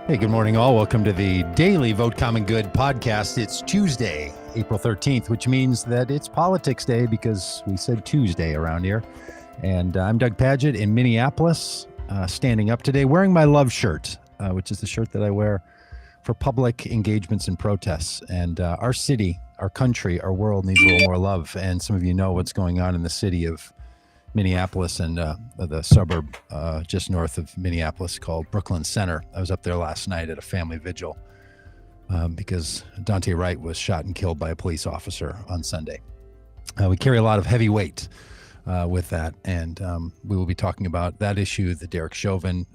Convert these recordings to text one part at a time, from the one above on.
Hey, good morning, all. Welcome to the daily Vote Common Good podcast. It's Tuesday, April 13th, which means that it's Politics Day because we said Tuesday around here. And I'm Doug Padgett in Minneapolis, standing up today, wearing my love shirt, which is the shirt that I wear for public engagements and protests. And our city, our country, our world needs a little more love. And some of you know what's going on in the city of Minneapolis and the suburb just north of Minneapolis called Brooklyn Center. I was up there last night at a family vigil because Dante Wright was shot and killed by a police officer on Sunday. We carry a lot of heavy weight with that, and we will be talking about that issue, the Derek Chauvin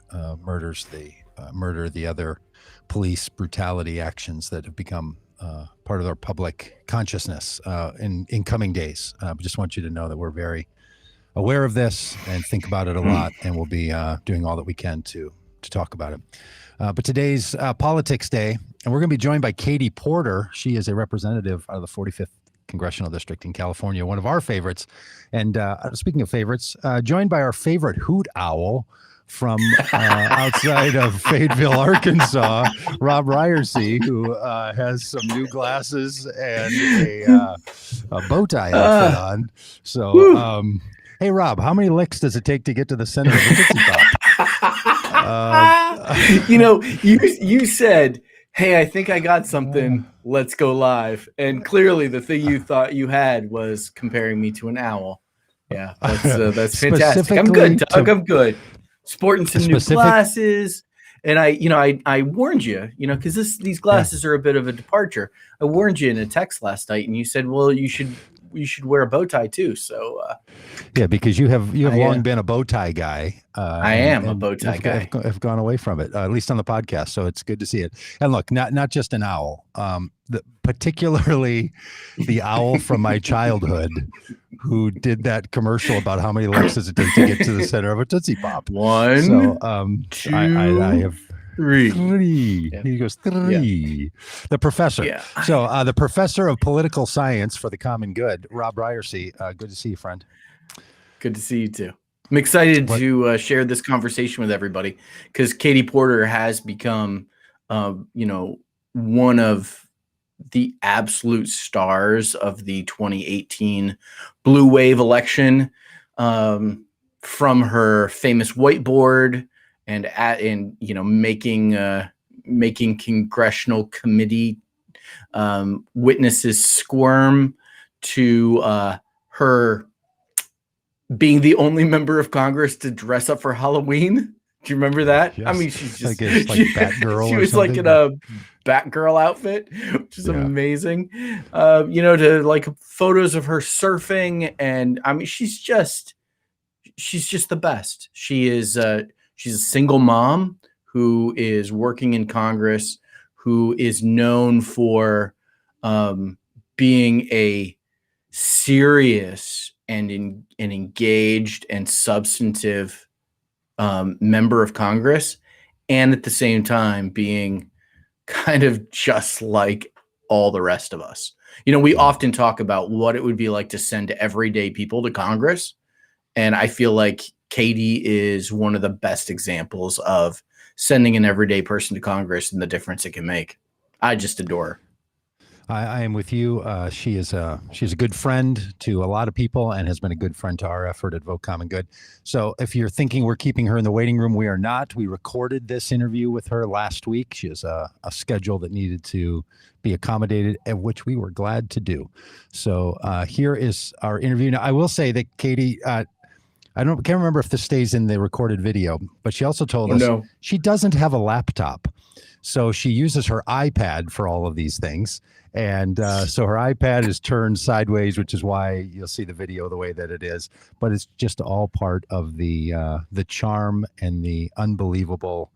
murder, the other police brutality actions that have become part of our public consciousness in coming days. I just want you to know that we're very aware of this and think about it a lot, and we'll be doing all that we can to talk about it. But today's Politics Day, and we're going to be joined by Katie Porter. She is a representative out of the 45th Congressional District in California, one of our favorites. And speaking of favorites, joined by our favorite hoot owl from outside of Fayetteville, Arkansas, Robb Ryersey, who has some new glasses and a bow tie outfit on. So, hey, Robb, how many licks does it take to get to the center of the Tootsie Pop? You said, hey, I think I got something. Let's go live. And clearly the thing you thought you had was comparing me to an owl. Yeah, that's fantastic. I'm good, Doug. I'm good. Sporting some new glasses. And I warned you, because these glasses are a bit of a departure. I warned you in a text last night, and you said, well, you should wear a bow tie too. So yeah, because you have long been a bow tie guy. I am a bow tie guy. Have gone away from it, at least on the podcast. So it's good to see it. And look, not just an owl, particularly the owl from my childhood, who did that commercial about how many licks does it take to get to the center of a Tootsie Pop. One, so two, I have three. Yeah. He goes three. Yeah. The professor. Yeah. So the professor of political science for the common good, Robb Ryersey. Good to see you, friend. Good to see you too. I'm excited to share this conversation with everybody because Katie Porter has become, one of the absolute stars of the 2018 blue wave election. From her famous whiteboard and making congressional committee witnesses squirm, to her being the only member of Congress to dress up for Halloween. Do you remember that? Yes. I mean, she's just like Batgirl. She was like in a Batgirl outfit, which is amazing. To like photos of her surfing, and I mean, she's just the best. She's a single mom who is working in Congress, who is known for being a serious and engaged and substantive member of Congress, and at the same time being kind of just like all the rest of us. We often talk about what it would be like to send everyday people to Congress, and I feel like Katie is one of the best examples of sending an everyday person to Congress and the difference it can make. I just adore her. I am with you. She's a good friend to a lot of people and has been a good friend to our effort at Vote Common Good. So if you're thinking we're keeping her in the waiting room, we are not. We recorded this interview with her last week. She has a schedule that needed to be accommodated, and which we were glad to do. So here is our interview. Now, I will say that Katie, I can't remember if this stays in the recorded video, but she also told us she doesn't have a laptop. So she uses her iPad for all of these things. And so her iPad is turned sideways, which is why you'll see the video the way that it is. But it's just all part of the charm and the unbelievable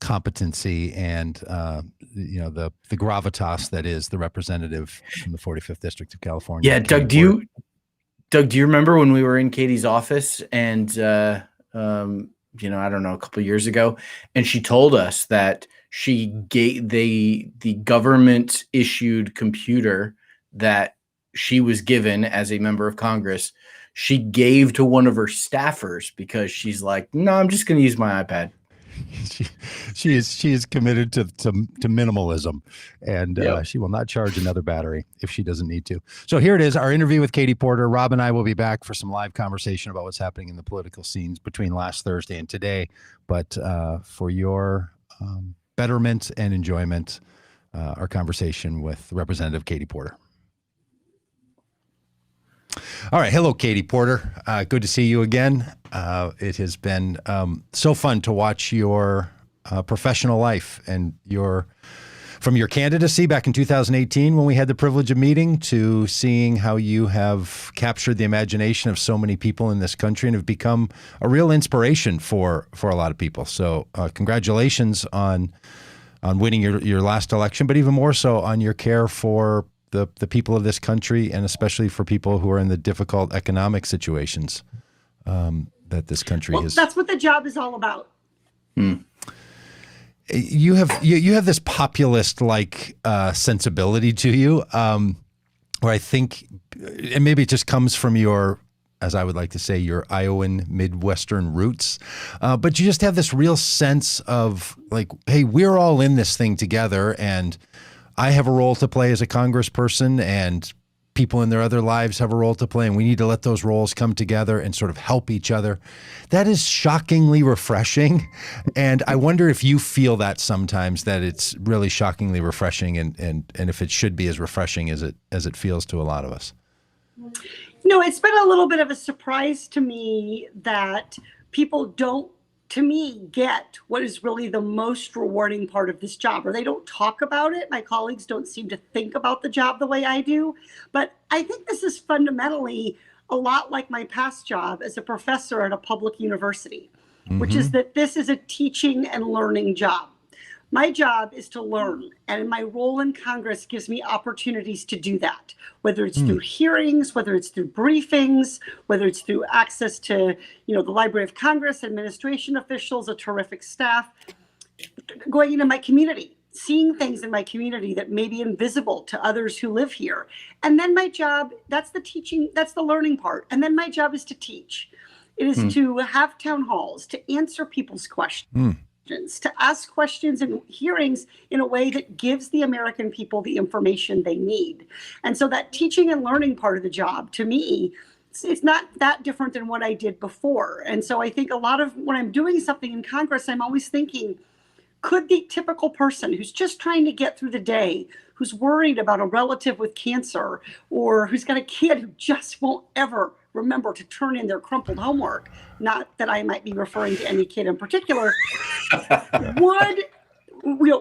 competency and the gravitas that is the representative from the 45th District of California. Yeah, Doug, do you remember when we were in Katie's office and I don't know, a couple of years ago, and she told us that she gave the government issued computer that she was given as a member of Congress, she gave to one of her staffers because she's like, no, I'm just going to use my iPad. She is committed to minimalism, and Yep. she will not charge another battery if she doesn't need to. So here it is, our interview with Katie Porter. Rob and I will be back for some live conversation about what's happening in the political scenes between last Thursday and today. But for your betterment and enjoyment, our conversation with Representative Katie Porter. All right. Hello, Katie Porter. Good to see you again. It has been so fun to watch your professional life and from your candidacy back in 2018 when we had the privilege of meeting to seeing how you have captured the imagination of so many people in this country and have become a real inspiration for a lot of people. So congratulations on winning your last election, but even more so on your care for the people of this country, and especially for people who are in the difficult economic situations that this country is. That's what the job is all about. You have this populist like sensibility to you, where I think, and maybe it just comes from your, as I would like to say, your Iowan Midwestern roots, but you just have this real sense of like, hey, we're all in this thing together, and I have a role to play as a congressperson, and people in their other lives have a role to play, and we need to let those roles come together and sort of help each other. That is shockingly refreshing. And I wonder if you feel that sometimes, that it's really shockingly refreshing, and if it should be as refreshing as it feels to a lot of us. No, it's been a little bit of a surprise to me that people don't, to me, get what is really the most rewarding part of this job, or they don't talk about it. My colleagues don't seem to think about the job the way I do. But I think this is fundamentally a lot like my past job as a professor at a public university, which is that this is a teaching and learning job. My job is to learn, and my role in Congress gives me opportunities to do that, whether it's through hearings, whether it's through briefings, whether it's through access to, the Library of Congress, administration officials, a terrific staff, going into my community, seeing things in my community that may be invisible to others who live here. And then my job, that's the teaching, that's the learning part. And then my job is to teach. It is to have town halls, to answer people's questions. To ask questions and hearings in a way that gives the American people the information they need. And so that teaching and learning part of the job, to me, it's not that different than what I did before. And so I think a lot of when I'm doing something in Congress, I'm always thinking, could the typical person who's just trying to get through the day, who's worried about a relative with cancer, or who's got a kid who just won't ever remember to turn in their crumpled homework, not that I might be referring to any kid in particular,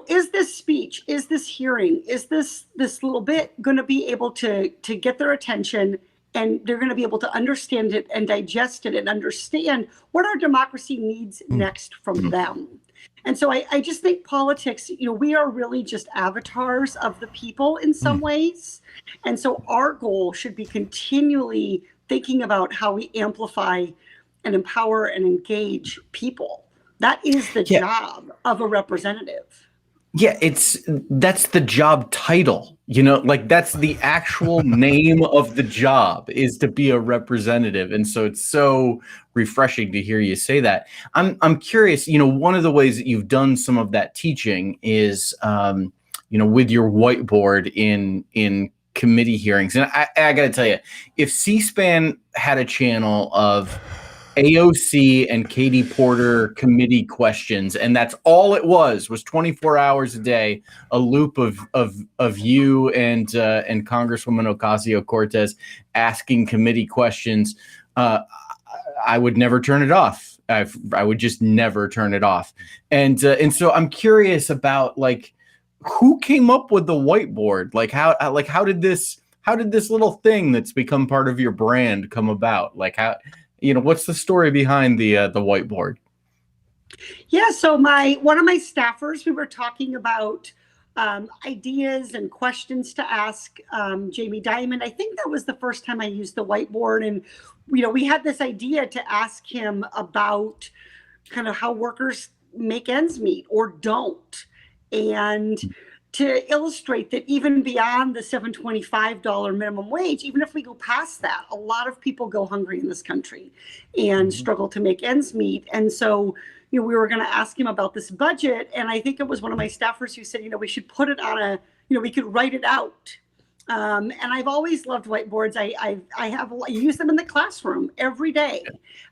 is this speech, is this hearing, is this little bit going to be able to get their attention, and they're going to be able to understand it and digest it and understand what our democracy needs next from them. And so I just think politics, we are really just avatars of the people in some ways. And so our goal should be continually thinking about how we amplify and empower and engage people. That is the job of a representative. Yeah, that's the job title, that's the actual name of the job, is to be a representative. And so it's so refreshing to hear you say that. I'm curious, one of the ways that you've done some of that teaching is, with your whiteboard in committee hearings. And I got to tell you, if C-SPAN had a channel of AOC and Katie Porter committee questions, and that's all it was 24 hours a day, a loop of you and Congresswoman Ocasio-Cortez asking committee questions, I would never turn it off. I would just never turn it off. And so I'm curious about who came up with the whiteboard? How did this little thing that's become part of your brand come about? What's the story behind the whiteboard? Yeah, so one of my staffers, we were talking about ideas and questions to ask Jamie Dimon. I think that was the first time I used the whiteboard, and we had this idea to ask him about kind of how workers make ends meet or don't, and to illustrate that even beyond the $725 minimum wage, even if we go past that, a lot of people go hungry in this country and struggle to make ends meet. And so we were going to ask him about this budget. And I think it was one of my staffers who said, we should put it on we could write it out. And I've always loved whiteboards. I use them in the classroom every day.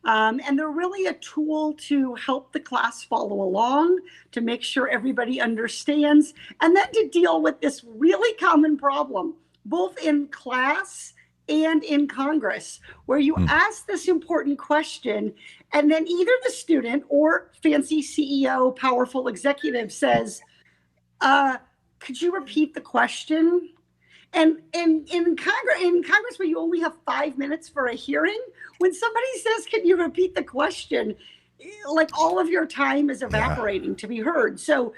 And they're really a tool to help the class follow along, to make sure everybody understands, and then to deal with this really common problem, both in class and in Congress, where you ask this important question, and then either the student or fancy CEO, powerful executive says, could you repeat the question? And in Congress, where you only have 5 minutes for a hearing, when somebody says, can you repeat the question, like all of your time is evaporating to be heard. So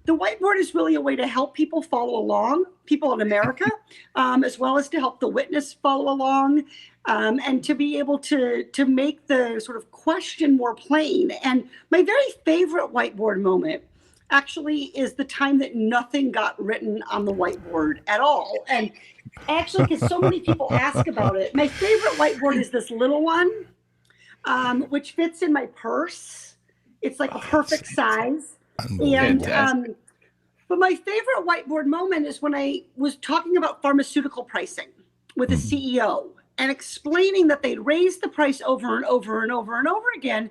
the whiteboard is really a way to help people follow along, people in America, as well as to help the witness follow along, and to be able to make the sort of question more plain. And my very favorite whiteboard moment actually is the time that nothing got written on the whiteboard at all. And actually, because so many people ask about it, my favorite whiteboard is this little one, which fits in my purse. It's like a perfect size. And but my favorite whiteboard moment is when I was talking about pharmaceutical pricing with a CEO and explaining that they'd raised the price over and over and over and over again,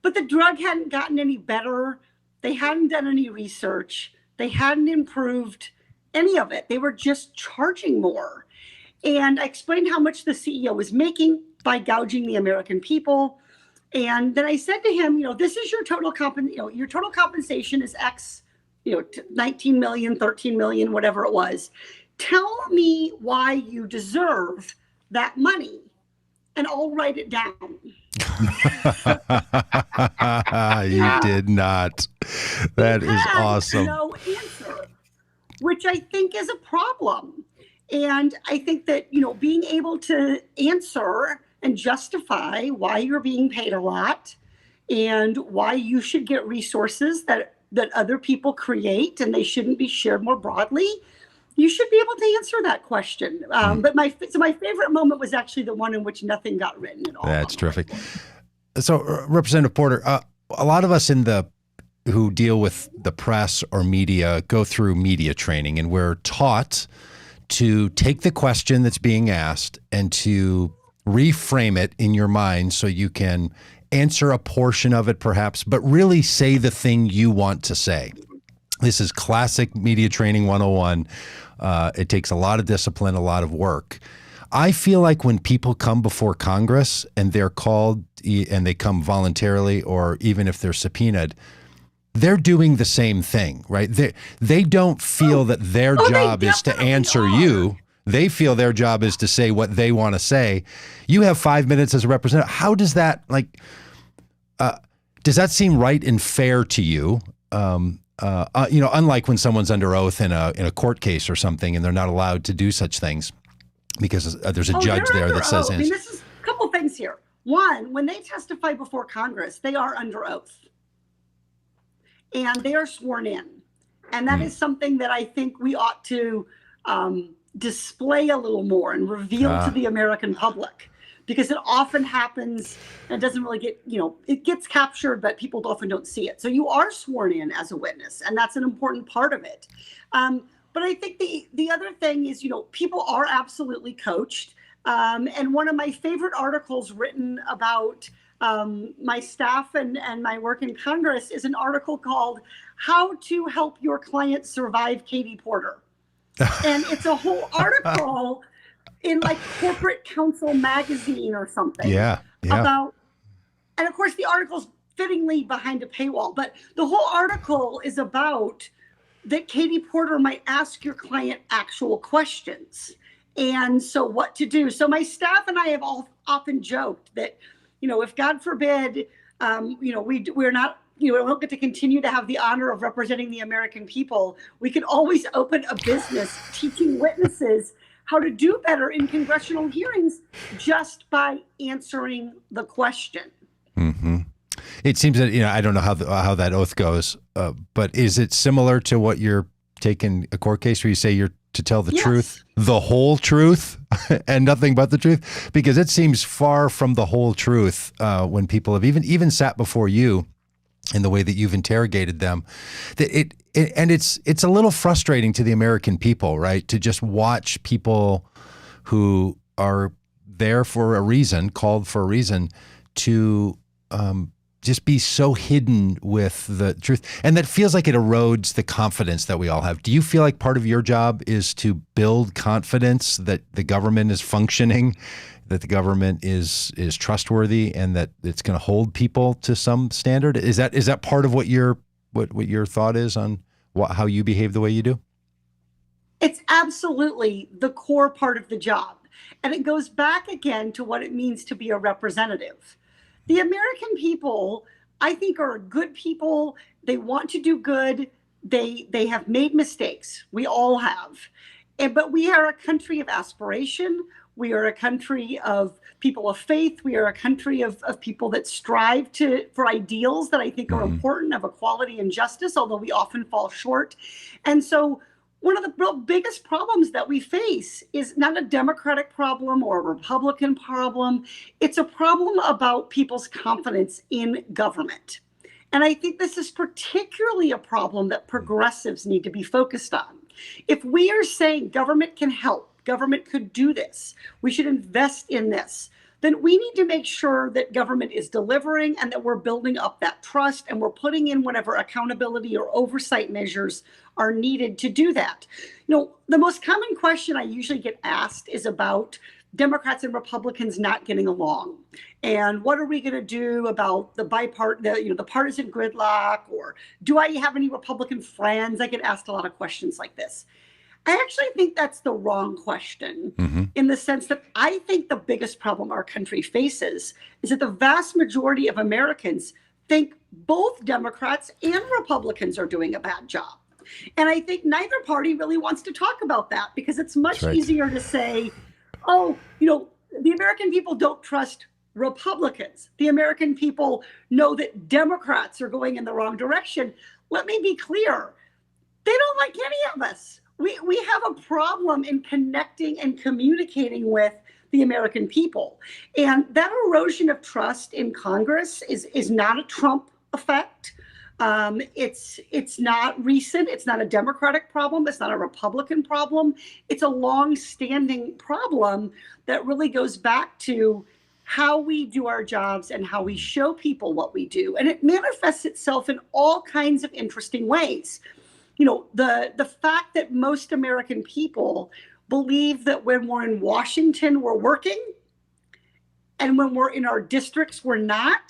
but the drug hadn't gotten any better. They hadn't done any research. They hadn't improved any of it. They were just charging more. And I explained how much the CEO was making by gouging the American people. And then I said to him, this is your total your total compensation is X, 19 million, 13 million, whatever it was. Tell me why you deserve that money, and I'll write it down. You did not. That is awesome. No answer, which I think is a problem. And I think that, being able to answer and justify why you're being paid a lot and why you should get resources that other people create and they shouldn't be shared more broadly, you should be able to answer that question. But my favorite moment was actually the one in which nothing got written at all. That's terrific. So, Representative Porter, a lot of us who deal with the press or media go through media training, and we're taught to take the question that's being asked and to reframe it in your mind so you can answer a portion of it perhaps, but really say the thing you want to say. This is classic media training 101. It takes a lot of discipline, a lot of work. I feel like when people come before Congress and they're called and they come voluntarily, or even if they're subpoenaed, they're doing the same thing, right? They don't feel that their job is to answer you. They feel their job is to say what they want to say. You have 5 minutes as a representative. How does that, does that seem right and fair to you? Unlike when someone's under oath in a court case or something, and they're not allowed to do such things because there's a judge there that says. I mean, this is a couple things here. One, when they testify before Congress, they are under oath, and they are sworn in, and that is something that I think we ought to display a little more and reveal to the American public, because it often happens and it doesn't really get, it gets captured, but people often don't see it. So you are sworn in as a witness, and that's an important part of it. But I think the other thing is, people are absolutely coached. And one of my favorite articles written about my staff and my work in Congress is an article called "How to Help Your Client Survive Katie Porter." And it's a whole article in Corporate Counsel magazine or something. Yeah. About, and of course the article's fittingly behind a paywall, but the whole article is about that Katie Porter might ask your client actual questions. And so what to do. So my staff and I have all often joked that, if God forbid, we're not, we don't get to continue to have the honor of representing the American people, we could always open a business teaching witnesses how to do better in congressional hearings just by answering the question. Mm-hmm. It seems that, I don't know how that oath goes, but is it similar to what you're taking a court case where you say you're to tell the truth, the whole truth, and nothing but the truth? Because it seems far from the whole truth when people have even sat before you in the way that you've interrogated them, that it's a little frustrating to the American people, right? To just watch people who are there for a reason, called for a reason, to just be so hidden with the truth. And that feels like it erodes the confidence that we all have. Do you feel like part of your job is to build confidence that the government is functioning, that the government is trustworthy, and that it's going to hold people to some standard? Is that part of what your thought is on how you behave the way you do? It's absolutely the core part of the job. And it goes back again to what it means to be a representative. The American people, I think, are good people. They want to do good. They have made mistakes. We all have. But we are a country of aspiration. We are a country of people of faith. We are a country of people that strive for ideals that I think are important, of equality and justice, although we often fall short. And so one of the real biggest problems that we face is not a Democratic problem or a Republican problem. It's a problem about people's confidence in government. And I think this is particularly a problem that progressives need to be focused on. If we are saying government can help, government could do this, we should invest in this, then we need to make sure that government is delivering and that we're building up that trust and we're putting in whatever accountability or oversight measures are needed to do that. You know, the most common question I usually get asked is about Democrats and Republicans not getting along. And what are we going to do about the partisan gridlock, or do I have any Republican friends? I get asked a lot of questions like this. I actually think that's the wrong question, in the sense that I think the biggest problem our country faces is that the vast majority of Americans think both Democrats and Republicans are doing a bad job. And I think neither party really wants to talk about that, because it's much easier to say, oh, the American people don't trust Republicans. The American people know that Democrats are going in the wrong direction. Let me be clear. They don't like any of us. We have a problem in connecting and communicating with the American people. And that erosion of trust in Congress is not a Trump effect. It's not recent. It's not a Democratic problem. It's not a Republican problem. It's a long-standing problem that really goes back to how we do our jobs and how we show people what we do. And it manifests itself in all kinds of interesting ways. The fact that most American people believe that when we're in Washington, we're working, and when we're in our districts, we're not.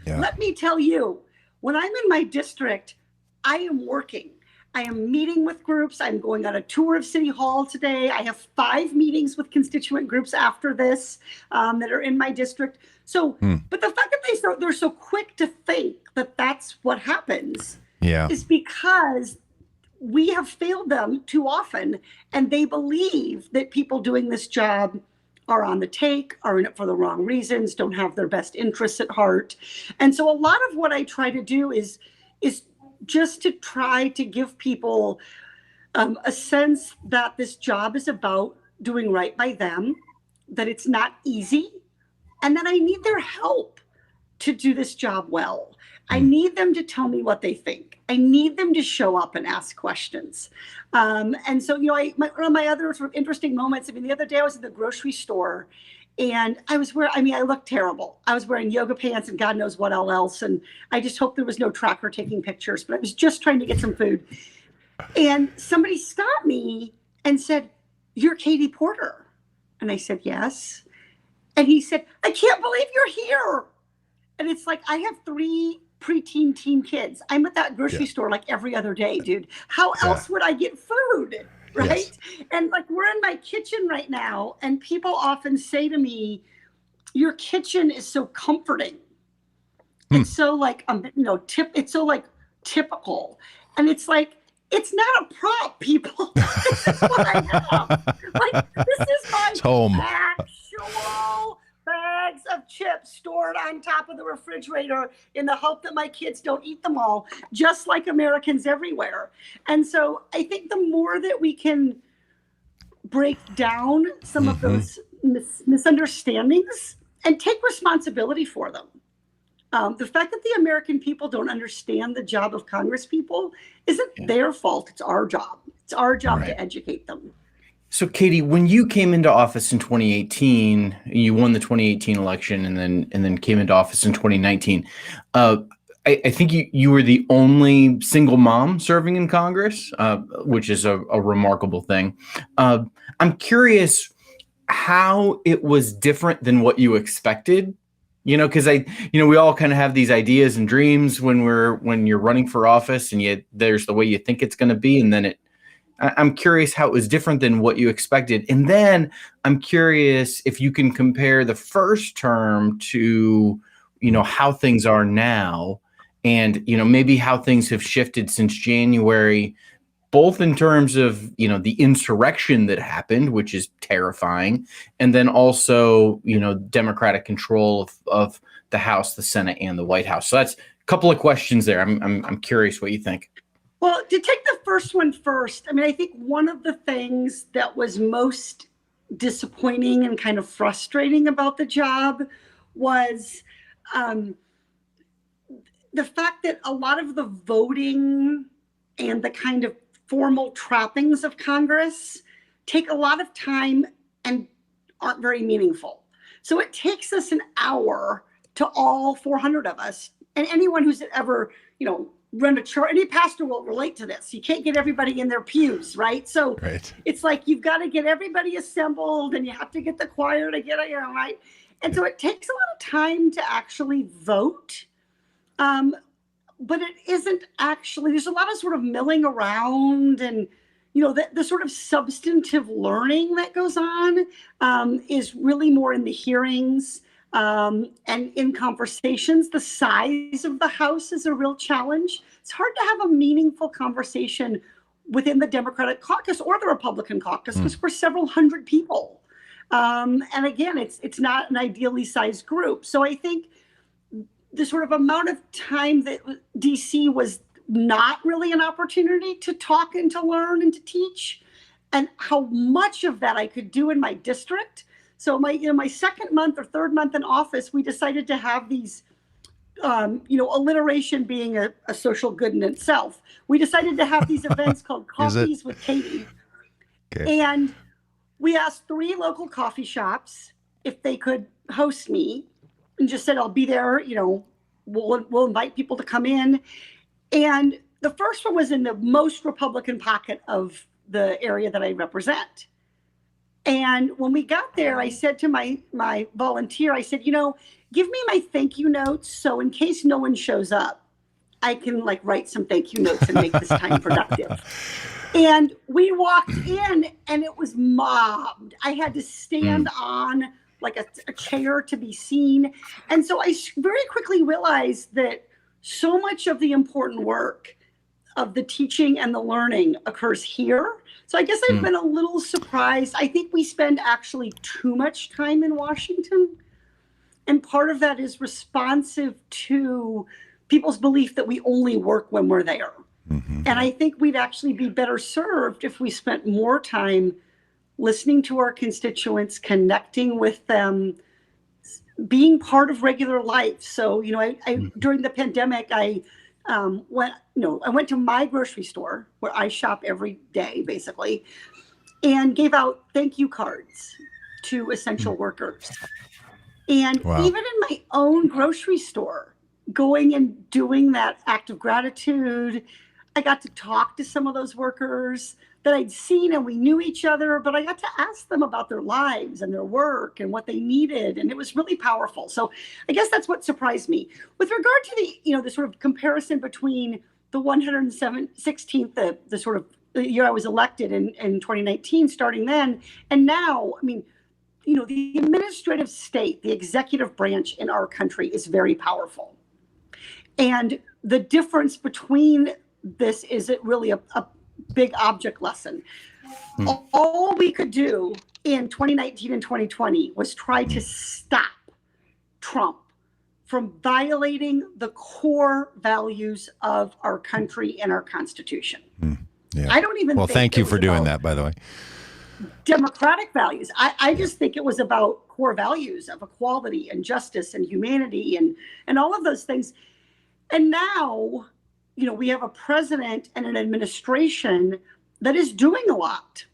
Yeah. Let me tell you, when I'm in my district, I am working. I am meeting with groups. I'm going on a tour of City Hall today. I have 5 meetings with constituent groups after this that are in my district. So, but the fact that they're so quick to think that that's what happens is because we have failed them too often, and they believe that people doing this job are on the take, are in it for the wrong reasons, don't have their best interests at heart. And so a lot of what I try to do is just to try to give people a sense that this job is about doing right by them, that it's not easy, and that I need their help to do this job well. I need them to tell me what they think. I need them to show up and ask questions. And so, one of my other sort of interesting moments, the other day I was in the grocery store and I looked terrible. I was wearing yoga pants and God knows what else. And I just hoped there was no tracker taking pictures, but I was just trying to get some food. And somebody stopped me and said, "You're Katie Porter." And I said, "Yes." And he said, "I can't believe you're here." And it's like, I have 3 preteen teen kids. I'm at that grocery store like every other day, dude. How else would I get food? Right. Yes. And like, we're in my kitchen right now, and people often say to me, "Your kitchen is so comforting." It's so like, it's so like typical. And it's like, it's not a prop, people. This is what I have. Like, this is my home. Actual bags of chips stored on top of the refrigerator in the hope that my kids don't eat them all, just like Americans everywhere. And so I think the more that we can break down some of those misunderstandings and take responsibility for them, The fact that the American people don't understand the job of Congress people isn't their fault. It's our job. It's our job to educate them. So, Katie, when you came into office in 2018, you won the 2018 election, and then came into office in 2019. I think you were the only single mom serving in Congress, which is a remarkable thing. I'm curious how it was different than what you expected. Because we all kind of have these ideas and dreams when you're running for office, and there's the way you think it's going to be, and then I'm curious how it was different than what you expected. And then I'm curious if you can compare the first term to, how things are now, and, maybe how things have shifted since January, both in terms of, the insurrection that happened, which is terrifying, and then also, Democratic control of the House, the Senate, and the White House. So that's a couple of questions there. I'm curious what you think. Well, to take the first one first, I think one of the things that was most disappointing and kind of frustrating about the job was the fact that a lot of the voting and the kind of formal trappings of Congress take a lot of time and aren't very meaningful. So it takes us an hour to all 400 of us, and anyone who's ever, run a church, any pastor will relate to this. You can't get everybody in their pews, right? So it's like you've got to get everybody assembled, and you have to get the choir to get it, right? And so it takes a lot of time to actually vote. But it isn't actually, there's a lot of sort of milling around, and, the sort of substantive learning that goes on is really more in the hearings and in conversations. The size of the House is a real challenge. It's hard to have a meaningful conversation within the Democratic caucus or the Republican caucus because we're several hundred people. And again, it's not an ideally sized group. So I think the sort of amount of time that DC was not really an opportunity to talk and to learn and to teach, and how much of that I could do in my district. So my second month or third month in office, we decided to have these, alliteration being a social good in itself. We decided to have these events called Coffees with Katie. Okay. And we asked 3 local coffee shops if they could host me, and just said, I'll be there, we'll invite people to come in. And the first one was in the most Republican pocket of the area that I represent. And when we got there, I said to my volunteer, I said, give me my thank you notes. So in case no one shows up, I can write some thank you notes and make this time productive. And we walked in, and it was mobbed. I had to stand on a chair to be seen. And so I very quickly realized that so much of the important work of the teaching and the learning occurs here. So I guess I've been a little surprised. I think we spend actually too much time in Washington. And part of that is responsive to people's belief that we only work when we're there. Mm-hmm. And I think we'd actually be better served if we spent more time listening to our constituents, connecting with them, being part of regular life. So, I during the pandemic, I went to my grocery store where I shop every day, basically, and gave out thank you cards to essential workers. And even in my own grocery store, going and doing that act of gratitude, I got to talk to some of those workers that I'd seen, and we knew each other, but I got to ask them about their lives and their work and what they needed. And it was really powerful. So I guess that's what surprised me. With regard to the sort of comparison between the 116th, the sort of the year I was elected in 2019, starting then, and now, the administrative state, the executive branch in our country is very powerful. And the difference between this is it really a big object lesson. All we could do in 2019 and 2020 was try to stop Trump from violating the core values of our country and our Constitution. Yeah. I don't even think thank you for doing that, by the way. Democratic values. I just think it was about core values of equality and justice and humanity and all of those things. And now, we have a president and an administration that is doing a lot,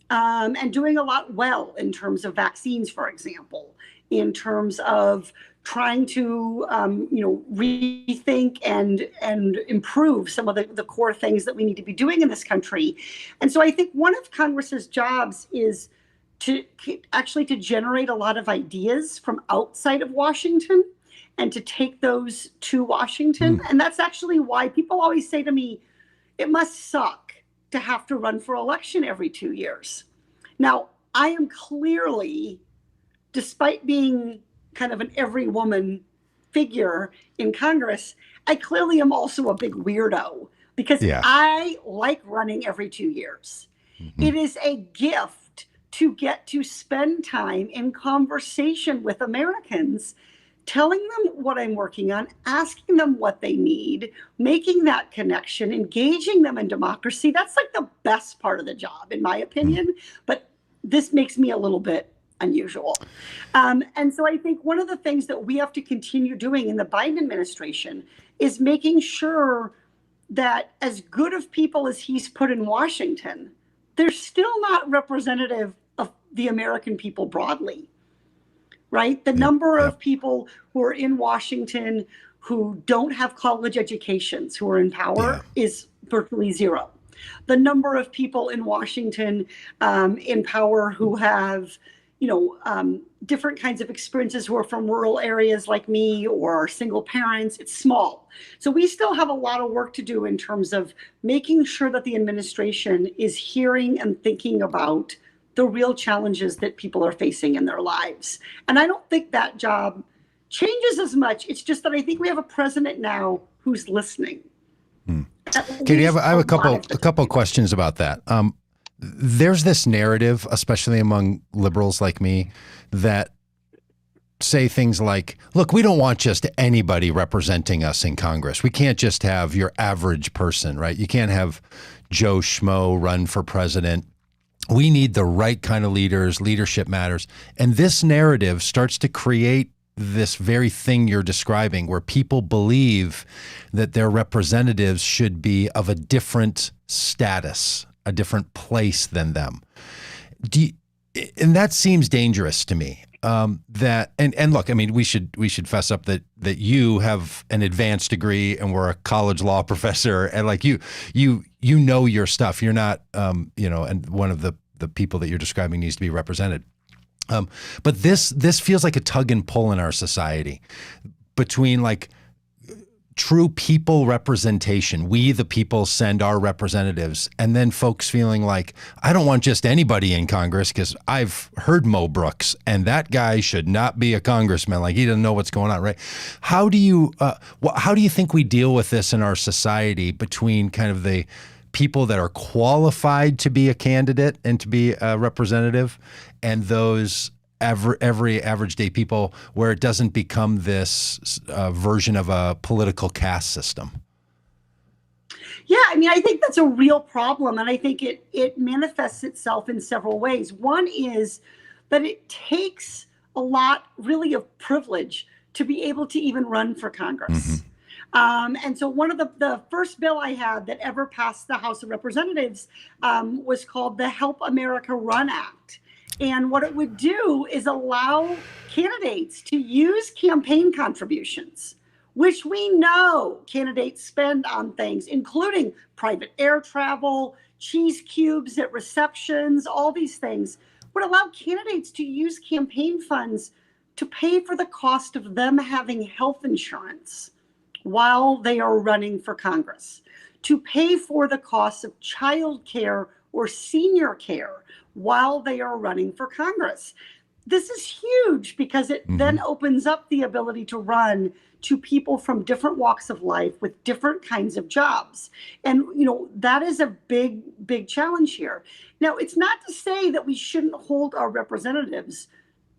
and doing a lot well in terms of vaccines, for example, in terms of trying to rethink and improve some of the core things that we need to be doing in this country. And so I think one of Congress's jobs is to generate a lot of ideas from outside of Washington and to take those to Washington. And that's actually why people always say to me, it must suck to have to run for election every 2 years. Now, I am clearly, despite being kind of an every woman figure in Congress, I clearly am also a big weirdo because I like running every 2 years. It is a gift to get to spend time in conversation with Americans, telling them what I'm working on, asking them what they need, making that connection, engaging them in democracy. That's like the best part of the job, in my opinion. But this makes me a little bit unusual. And so I think one of the things that we have to continue doing in the Biden administration is making sure that as good of people as he's put in Washington, they're still not representative of the American people broadly, right? The number of people who are in Washington who don't have college educations who are in power is virtually zero. The number of people in Washington in power who have different kinds of experiences, who are from rural areas like me or are single parents, it's small. So we still have a lot of work to do in terms of making sure that the administration is hearing and thinking about the real challenges that people are facing in their lives. And I don't think that job changes as much. It's just that I think we have a president now who's listening. Katie, I have a couple questions about that. There's this narrative, especially among liberals like me, that say things like, look, we don't want just anybody representing us in Congress. We can't just have your average person, right? You can't have Joe Schmo run for president. We need the right kind of leaders. Leadership matters. And this narrative starts to create this very thing you're describing, where people believe that their representatives should be of a different status, a different place than them. And that seems dangerous to me. And look, I mean, we should fess up that you have an advanced degree and we're a college law professor, and like you know your stuff. You're not and one of the people that you're describing needs to be represented. But this feels like a tug and pull in our society between like true people representation. We, the people, send our representatives, and then folks feeling like, I don't want just anybody in Congress because I've heard Mo Brooks and that guy should not be a congressman. Like, he doesn't know what's going on, right? How do you think we deal with this in our society between kind of the people that are qualified to be a candidate and to be a representative and those every average day people, where it doesn't become this version of a political caste system? Yeah, I mean, I think that's a real problem. And I think it manifests itself in several ways. One is that it takes a lot really of privilege to be able to even run for Congress. And so one of the first bill I had that ever passed the House of Representatives was called the Help America Run Act. And what it would do is allow candidates to use campaign contributions, which we know candidates spend on things, including private air travel, cheese cubes at receptions, all these things, would allow candidates to use campaign funds to pay for the cost of them having health insurance while they are running for Congress, to pay for the cost of child care or senior care while they are running for Congress. This is huge because it then opens up the ability to run to people from different walks of life with different kinds of jobs. And, that is a big, big challenge here. Now, it's not to say that we shouldn't hold our representatives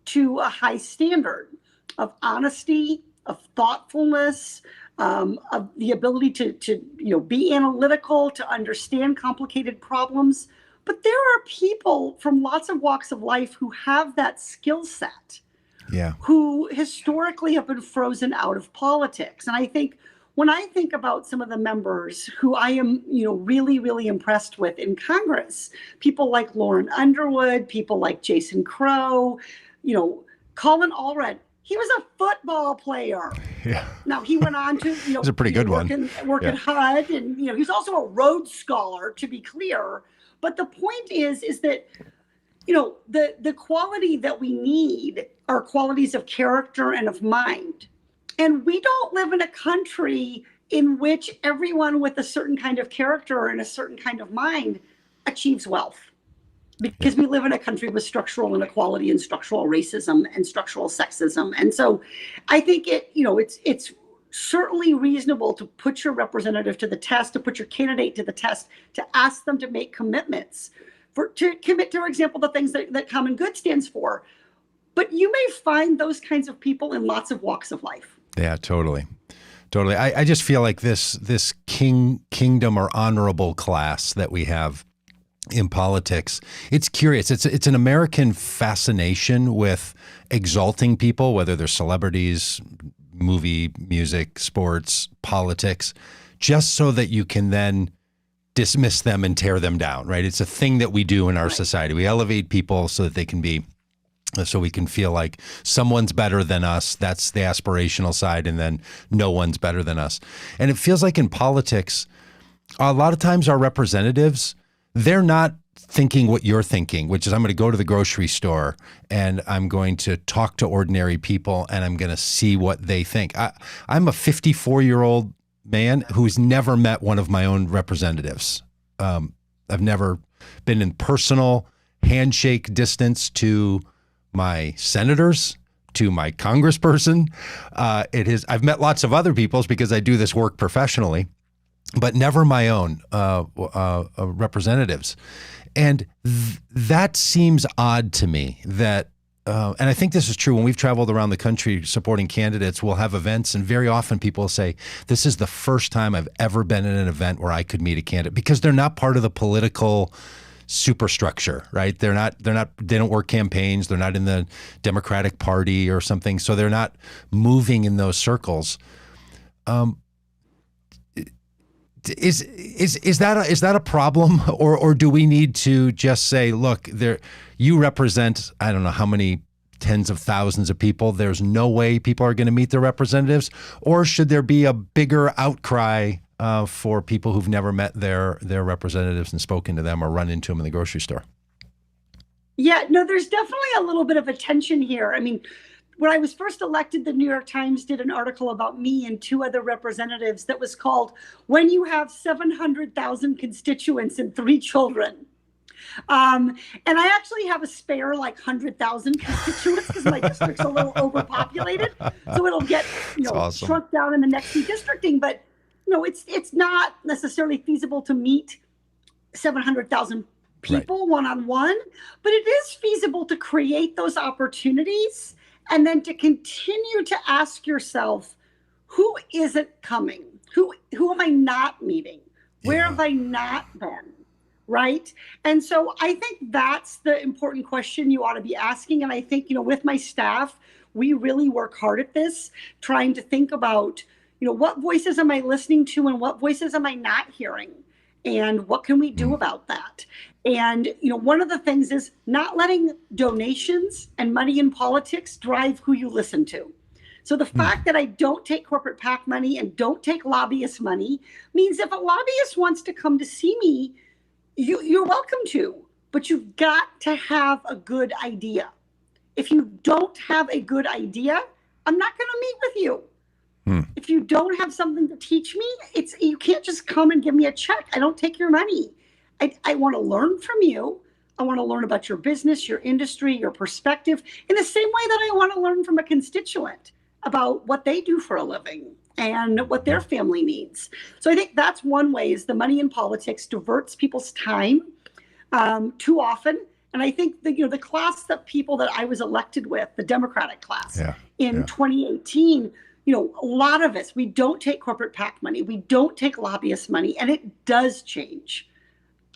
to a high standard of honesty, of thoughtfulness, of the ability to be analytical, to understand complicated problems. But there are people from lots of walks of life who have that skill set. Yeah. who historically have been frozen out of politics. And I think when I think about some of the members who I am, really, really impressed with in Congress, people like Lauren Underwood, people like Jason Crow, Colin Allred, he was a football player. Yeah. Now he went on to, He's a pretty good work at HUD, and he's also a Rhodes Scholar, to be clear. But the point is that the quality that we need are qualities of character and of mind. And we don't live in a country in which everyone with a certain kind of character and a certain kind of mind achieves wealth, because we live in a country with structural inequality and structural racism and structural sexism. And so I think it's certainly reasonable to put your representative to the test, to put your candidate to the test, to ask them to make commitments, to commit, for example, the things that Common Good stands for. But you may find those kinds of people in lots of walks of life. Yeah, totally. Totally. I just feel like this kingdom or honorable class that we have in politics, it's curious. It's an American fascination with exalting people, whether they're celebrities, movie, music, sports, politics, just so that you can then dismiss them and tear them down, right? It's a thing that we do in our society. We elevate people so that they can be, so we can feel like someone's better than us. That's the aspirational side. And then no one's better than us. And it feels like in politics, a lot of times our representatives, they're not thinking what you're thinking, which is I'm going to go to the grocery store and I'm going to talk to ordinary people and I'm going to see what they think. I'm a 54-year-old man who's never met one of my own representatives. I've never been in personal handshake distance to my senators, to my congressperson. I've met lots of other people's because I do this work professionally, but never my own representatives. And that seems odd to me that, and I think this is true when we've traveled around the country supporting candidates, we'll have events and very often people say, this is the first time I've ever been in an event where I could meet a candidate, because they're not part of the political superstructure, right? They don't work campaigns. They're not in the Democratic Party or something. So they're not moving in those circles. Is that a problem, or do we need to just say, look, you represent, I don't know how many tens of thousands of people. There's no way people are going to meet their representatives, or should there be a bigger outcry for people who've never met their representatives and spoken to them or run into them in the grocery store? Yeah, no, there's definitely a little bit of a tension here. I mean, when I was first elected, the New York Times did an article about me and two other representatives that was called "When You Have 700,000 Constituents and 3 Children." And I actually have a spare 100,000 constituents because my district's a little overpopulated. So it'll get awesome. shrunk down in the next redistricting. But it's not necessarily feasible to meet 700,000 people one-on-one, but it is feasible to create those opportunities and then to continue to ask yourself, who isn't coming? Who am I not meeting? Where have I not been? Right? And so I think that's the important question you ought to be asking. And I think, with my staff, we really work hard at this, trying to think about, what voices am I listening to and what voices am I not hearing? And what can we do about that? And, one of the things is not letting donations and money in politics drive who you listen to. So the fact that I don't take corporate PAC money and don't take lobbyist money means if a lobbyist wants to come to see me, you're welcome to, but you've got to have a good idea. If you don't have a good idea, I'm not going to meet with you. If you don't have something to teach me, you can't just come and give me a check. I don't take your money. I want to learn from you. I want to learn about your business, your industry, your perspective, in the same way that I want to learn from a constituent about what they do for a living and what their family needs. So I think that's one way, is the money in politics diverts people's time too often. And I think the class of people that I was elected with, the Democratic class in 2018, a lot of us, we don't take corporate PAC money. We don't take lobbyist money. And it does change,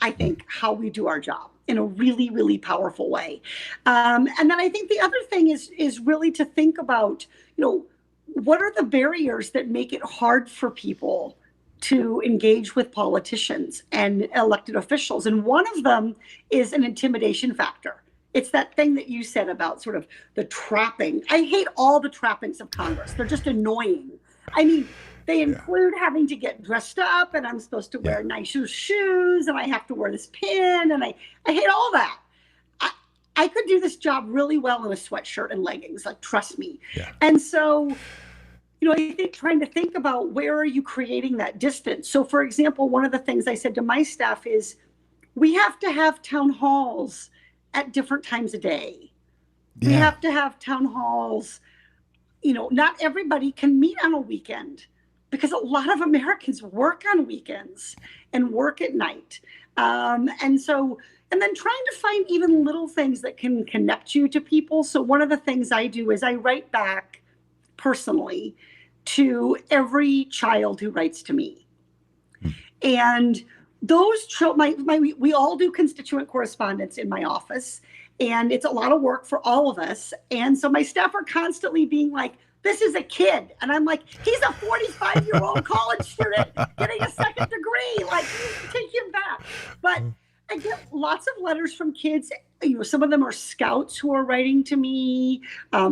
I think, how we do our job. in a really, really powerful way. And then I think the other thing is really to think about, what are the barriers that make it hard for people to engage with politicians and elected officials? And one of them is an intimidation factor. It's that thing that you said about sort of the trapping. I hate all the trappings of Congress. They're just annoying. I mean, they include having to get dressed up, and I'm supposed to wear nice shoes, and I have to wear this pin, and I hate all that. I could do this job really well in a sweatshirt and leggings, like, trust me. Yeah. And so, I think trying to think about where are you creating that distance. So, for example, one of the things I said to my staff is we have to have town halls at different times of day. Yeah. We have to have town halls. Not everybody can meet on a weekend because a lot of Americans work on weekends and work at night. And then trying to find even little things that can connect you to people. So one of the things I do is I write back personally to every child who writes to me. And those we all do constituent correspondence in my office, and it's a lot of work for all of us. And so my staff are constantly being like, this is a kid. And I'm like, he's a 45-year-old college student getting a second degree. Like, take him back. But I get lots of letters from kids. Some of them are scouts who are writing to me.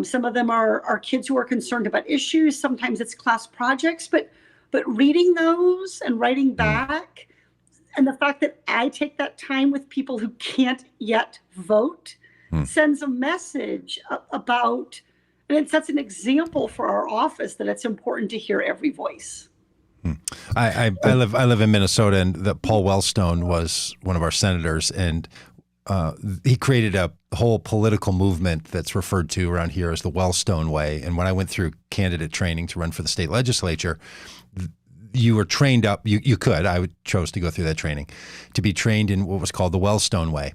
Some of them are kids who are concerned about issues. Sometimes it's class projects. But reading those and writing back, and the fact that I take that time with people who can't yet vote sends a message about, and it sets an example for our office that it's important to hear every voice. I live in Minnesota, and Paul Wellstone was one of our senators, and he created a whole political movement that's referred to around here as the Wellstone Way. And when I went through candidate training to run for the state legislature, you were trained up. I chose to go through that training to be trained in what was called the Wellstone Way.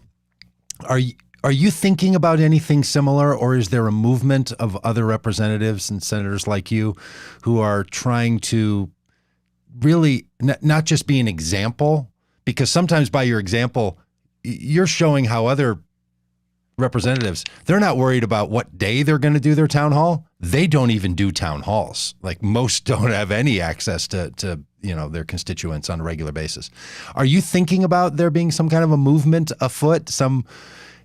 Are you thinking about anything similar, or is there a movement of other representatives and senators like you who are trying to really not just be an example? Because sometimes by your example, you're showing how other representatives, they're not worried about what day they're going to do their town hall. They don't even do town halls. Like, most don't have any access to their constituents on a regular basis. Are you thinking about there being some kind of a movement afoot, some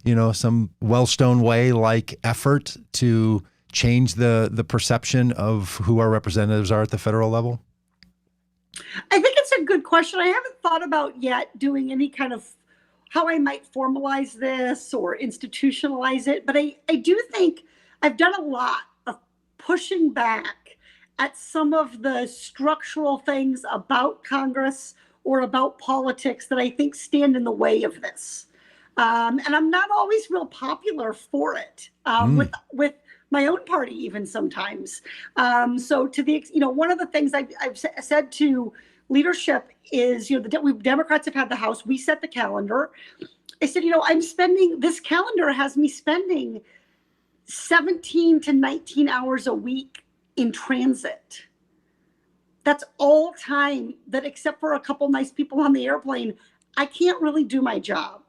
Wellstone Way like effort to change the perception of who our representatives are at the federal level? I think it's a good question. I haven't thought about yet doing any kind of how I might formalize this or institutionalize it. But I do think I've done a lot of pushing back at some of the structural things about Congress or about politics that I think stand in the way of this. And I'm not always real popular for it with my own party, even sometimes. So to the, one of the things I've said to leadership is, the Democrats have had the House. We set the calendar. I said, this calendar has me spending 17 to 19 hours a week in transit. That's all time that, except for a couple nice people on the airplane, I can't really do my job.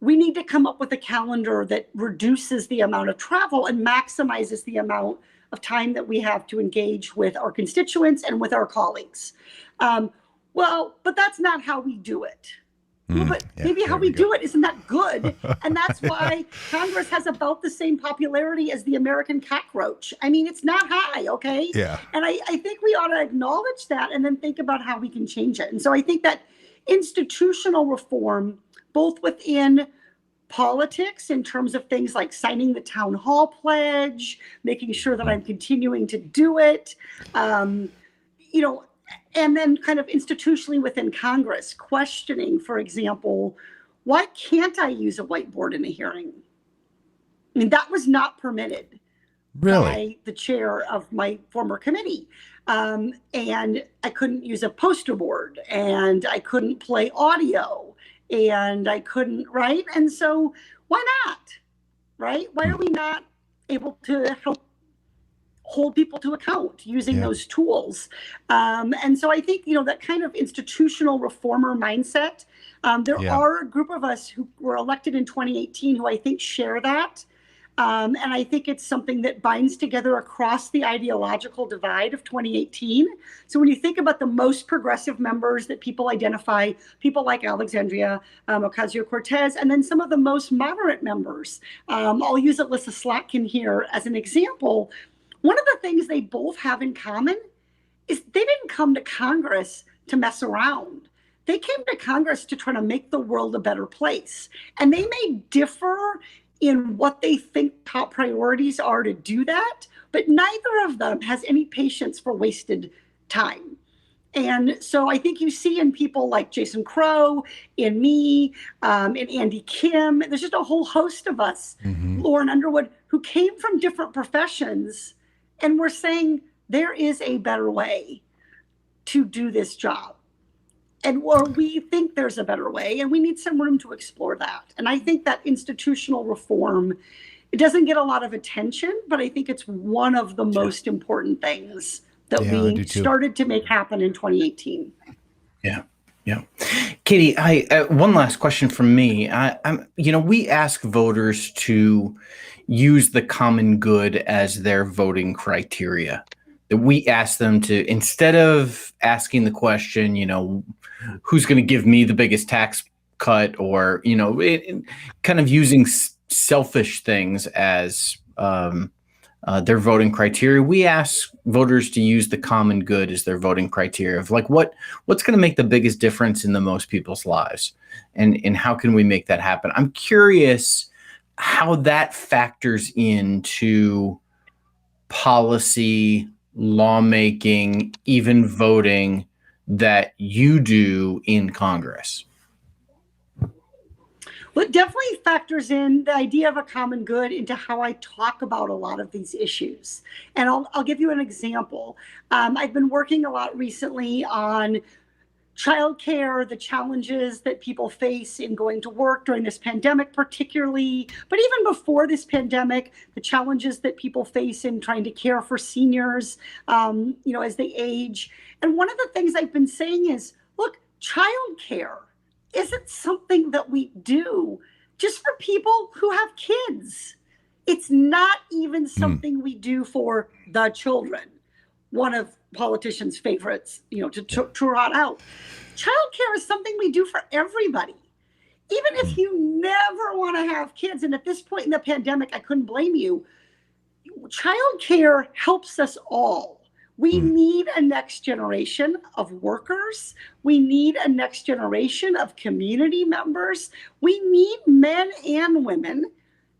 We need to come up with a calendar that reduces the amount of travel and maximizes the amount of time that we have to engage with our constituents and with our colleagues. But that's not how we do it. But maybe how we do it isn't that good. And that's why Congress has about the same popularity as the American cockroach. I mean, it's not high, okay? Yeah. And I think we ought to acknowledge that and then think about how we can change it. And so I think that institutional reform, both within politics in terms of things like signing the town hall pledge, making sure that I'm continuing to do it, and then kind of institutionally within Congress, questioning, for example, why can't I use a whiteboard in a hearing? I mean, that was not permitted by the chair of my former committee. And I couldn't use a poster board, and I couldn't play audio, and I couldn't, right? And so why not, right? Why are we not able to help hold people to account using those tools? And so I think, that kind of institutional reformer mindset There Yeah. are a group of us who were elected in 2018 who I think share that. And I think it's something that binds together across the ideological divide of 2018. So when you think about the most progressive members that people identify, people like Alexandria Ocasio-Cortez, and then some of the most moderate members, I'll use Alyssa Slatkin here as an example. One of the things they both have in common is they didn't come to Congress to mess around. They came to Congress to try to make the world a better place. And they may differ in what they think top priorities are to do that, but neither of them has any patience for wasted time. And so I think you see in people like Jason Crow, in me, in Andy Kim, there's just a whole host of us, Lauren Underwood, who came from different professions and were saying there is a better way to do this job. Or we think there's a better way, and we need some room to explore that. And I think that institutional reform, it doesn't get a lot of attention, but I think it's one of the most important things that we started to make happen in 2018. Yeah. Katie, one last question from me. We ask voters to use the common good as their voting criteria. We ask them to, instead of asking the question, who's going to give me the biggest tax cut, or, kind of using selfish things as their voting criteria, we ask voters to use the common good as their voting criteria of like, what's going to make the biggest difference in the most people's lives, and how can we make that happen? I'm curious how that factors into policy, lawmaking, even voting that you do in Congress. Well, it definitely factors in the idea of a common good into how I talk about a lot of these issues. And I'll give you an example. I've been working a lot recently on childcare, the challenges that people face in going to work during this pandemic, particularly, but even before this pandemic, the challenges that people face in trying to care for seniors, as they age. And one of the things I've been saying is, look, childcare isn't something that we do just for people who have kids. It's not even something we do for the children. One of politicians' favorites, to trot out. Childcare is something we do for everybody. Even if you never want to have kids, and at this point in the pandemic, I couldn't blame you, childcare helps us all. We need a next generation of workers. We need a next generation of community members. We need men and women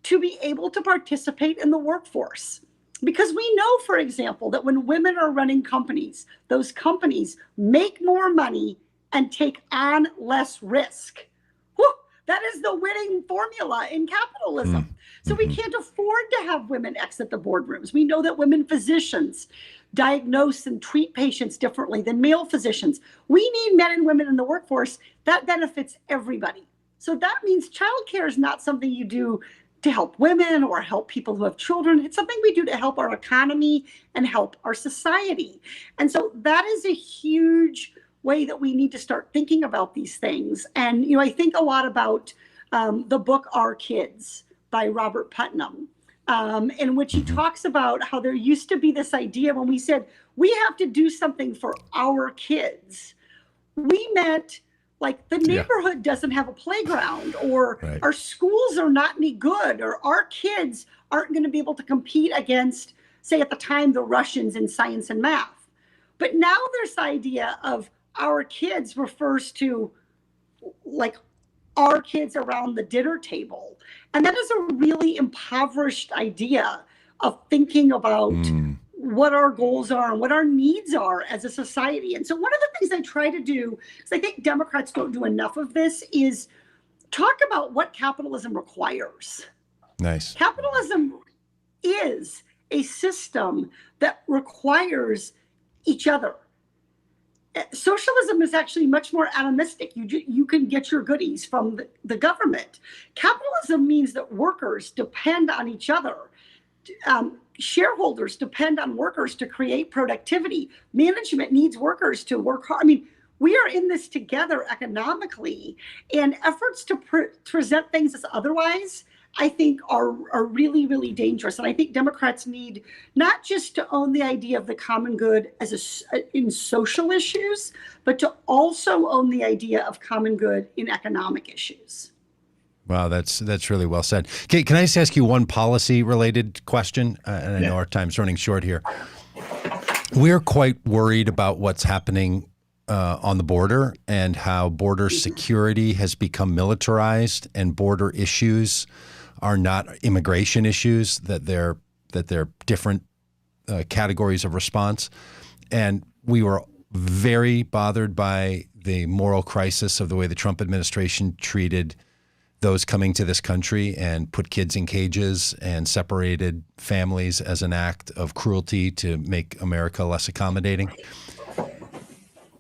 to be able to participate in the workforce. Because we know, for example, that when women are running companies, those companies make more money and take on less risk. Whew, that is the winning formula in capitalism. So we can't afford to have women exit the boardrooms. We know that women physicians diagnose and treat patients differently than male physicians. We need men and women in the workforce. That benefits everybody. So that means childcare is not something you do to help women or help people who have children. It's something we do to help our economy and help our society. And so that is a huge way that we need to start thinking about these things. And, I think a lot about the book, Our Kids by Robert Putnam, in which he talks about how there used to be this idea when we said, we have to do something for our kids. We meant like the neighborhood doesn't have a playground, or our schools are not any good, or our kids aren't going to be able to compete against, say at the time, the Russians in science and math. But now there's the idea of our kids refers to like our kids around the dinner table. And that is a really impoverished idea of thinking about what our goals are and what our needs are as a society. And so one of the things I try to do, because I think Democrats don't do enough of this, is talk about what capitalism requires. Nice. Capitalism is a system that requires each other. Socialism is actually much more atomistic. You can get your goodies from the government. Capitalism means that workers depend on each other. Shareholders depend on workers to create productivity. Management needs workers to work hard. I mean, we are in this together economically, and efforts to present things as otherwise, I think, are really, really dangerous. And I think Democrats need not just to own the idea of the common good in social issues, but to also own the idea of common good in economic issues. Wow, that's really well said. Okay, can I just ask you one policy-related question? And I know our time's running short here. We're quite worried about what's happening on the border and how border security has become militarized, and border issues are not immigration issues, that they're different categories of response. And we were very bothered by the moral crisis of the way the Trump administration treated those coming to this country and put kids in cages and separated families as an act of cruelty to make America less accommodating.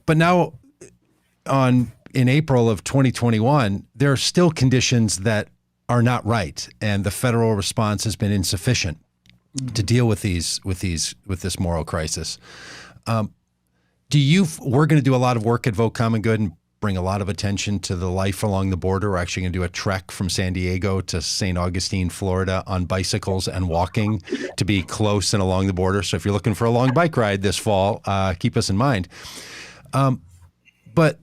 But now in April of 2021, there are still conditions that are not right, and the federal response has been insufficient to deal with this moral crisis. We're going to do a lot of work at Vote Common Good and bring a lot of attention to the life along the border. We're actually going to do a trek from San Diego to St. Augustine, Florida, on bicycles and walking to be close and along the border. So if you're looking for a long bike ride this fall, keep us in mind. But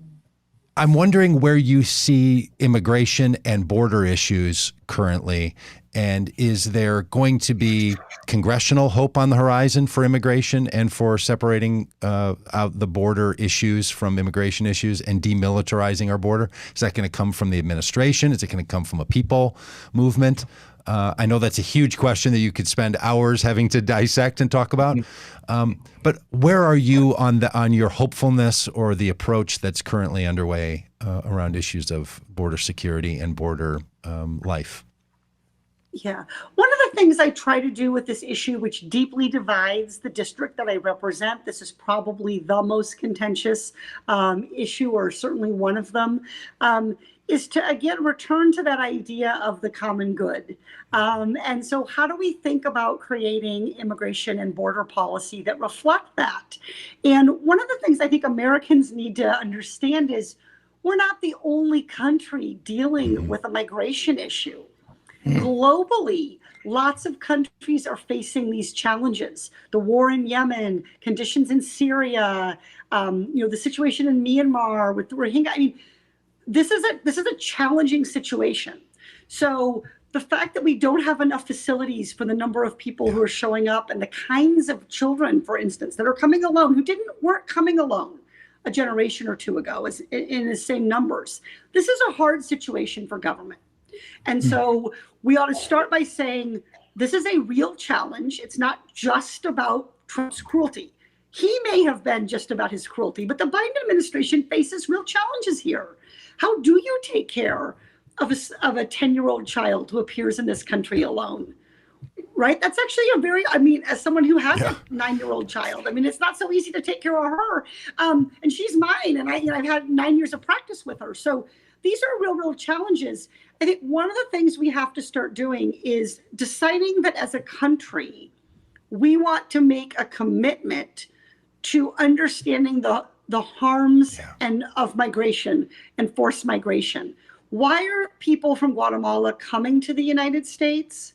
I'm wondering where you see immigration and border issues currently, and is there going to be congressional hope on the horizon for immigration and for separating out the border issues from immigration issues and demilitarizing our border? Is that going to come from the administration? Is it going to come from a people movement? I know that's a huge question that you could spend hours having to dissect and talk about. But where are you on your hopefulness or the approach that's currently underway around issues of border security and border life? Yeah. One of the things I try to do with this issue, which deeply divides the district that I represent, this is probably the most contentious issue, or certainly one of them, is to, again, return to that idea of the common good. And so how do we think about creating immigration and border policy that reflect that? And one of the things I think Americans need to understand is we're not the only country dealing with a migration issue. Globally, lots of countries are facing these challenges. The war in Yemen, conditions in Syria, the situation in Myanmar with the Rohingya. I mean, this is a challenging situation. So the fact that we don't have enough facilities for the number of people who are showing up, and the kinds of children, for instance, that are coming alone, who weren't coming alone a generation or two ago in the same numbers. This is a hard situation for government. And so we ought to start by saying this is a real challenge. It's not just about Trump's cruelty. He may have been just about his cruelty, but the Biden administration faces real challenges here. How do you take care of a 10-year-old child who appears in this country alone? Right? That's actually as someone who has a 9-year-old child, it's not so easy to take care of her. And she's mine, and I've had 9 years of practice with her. So these are real challenges. I think one of the things we have to start doing is deciding that as a country, we want to make a commitment to understanding the harms of migration and forced migration. Why are people from Guatemala coming to the United States?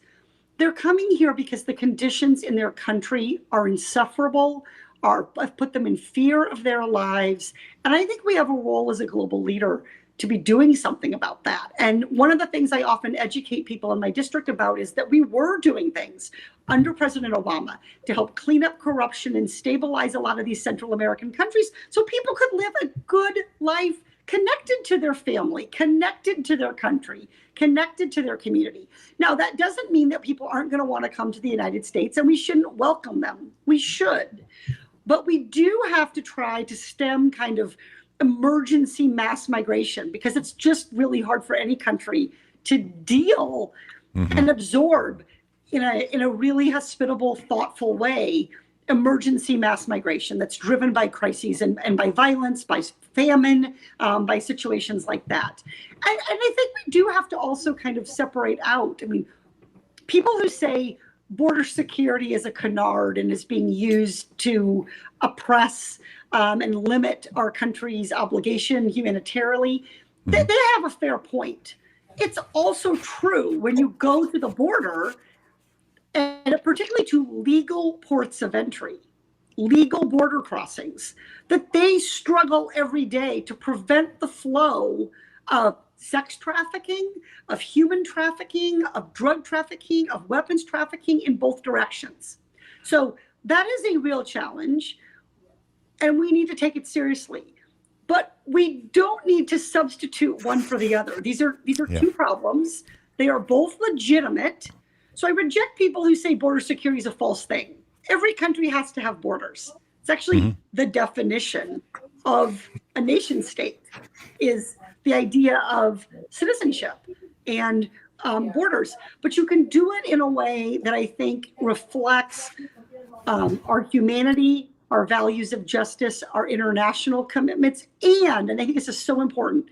They're coming here because the conditions in their country are insufferable, have put them in fear of their lives. And I think we have a role as a global leader to be doing something about that. And one of the things I often educate people in my district about is that we were doing things under President Obama to help clean up corruption and stabilize a lot of these Central American countries so people could live a good life connected to their family, connected to their country, connected to their community. Now, that doesn't mean that people aren't going to want to come to the United States, and we shouldn't welcome them. We should. But we do have to try to stem kind of emergency mass migration, because it's just really hard for any country to deal and absorb in a really hospitable, thoughtful way emergency mass migration that's driven by crises and by violence, by famine, by situations like that. And I think we do have to also kind of separate out. People who say border security is a canard and is being used to oppress and limit our country's obligation humanitarily, they have a fair point. It's also true when you go to the border, and particularly to legal ports of entry, legal border crossings, that they struggle every day to prevent the flow of sex trafficking, of human trafficking, of drug trafficking, of weapons trafficking in both directions. So that is a real challenge, and we need to take it seriously. But we don't need to substitute one for the other. These are two problems. They are both legitimate. So I reject people who say border security is a false thing. Every country has to have borders. It's actually the definition of a nation state, is the idea of citizenship and borders. But you can do it in a way that I think reflects our humanity, our values of justice, our international commitments, and I think this is so important,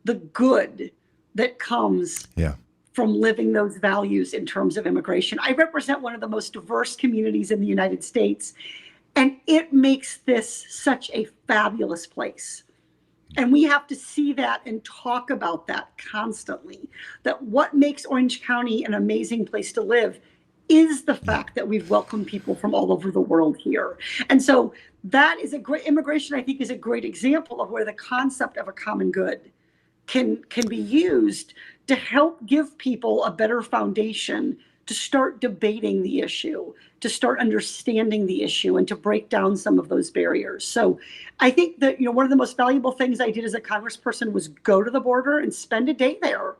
the good that comes from living those values in terms of immigration. I represent one of the most diverse communities in the United States, and it makes this such a fabulous place. And we have to see that and talk about that constantly, that what makes Orange County an amazing place to live is the fact that we've welcomed people from all over the world here. And so that is a great, immigration, I think, is a great example of where the concept of a common good can be used to help give people a better foundation to start debating the issue, to start understanding the issue, and to break down some of those barriers. So I think that, one of the most valuable things I did as a congressperson was go to the border and spend a day there.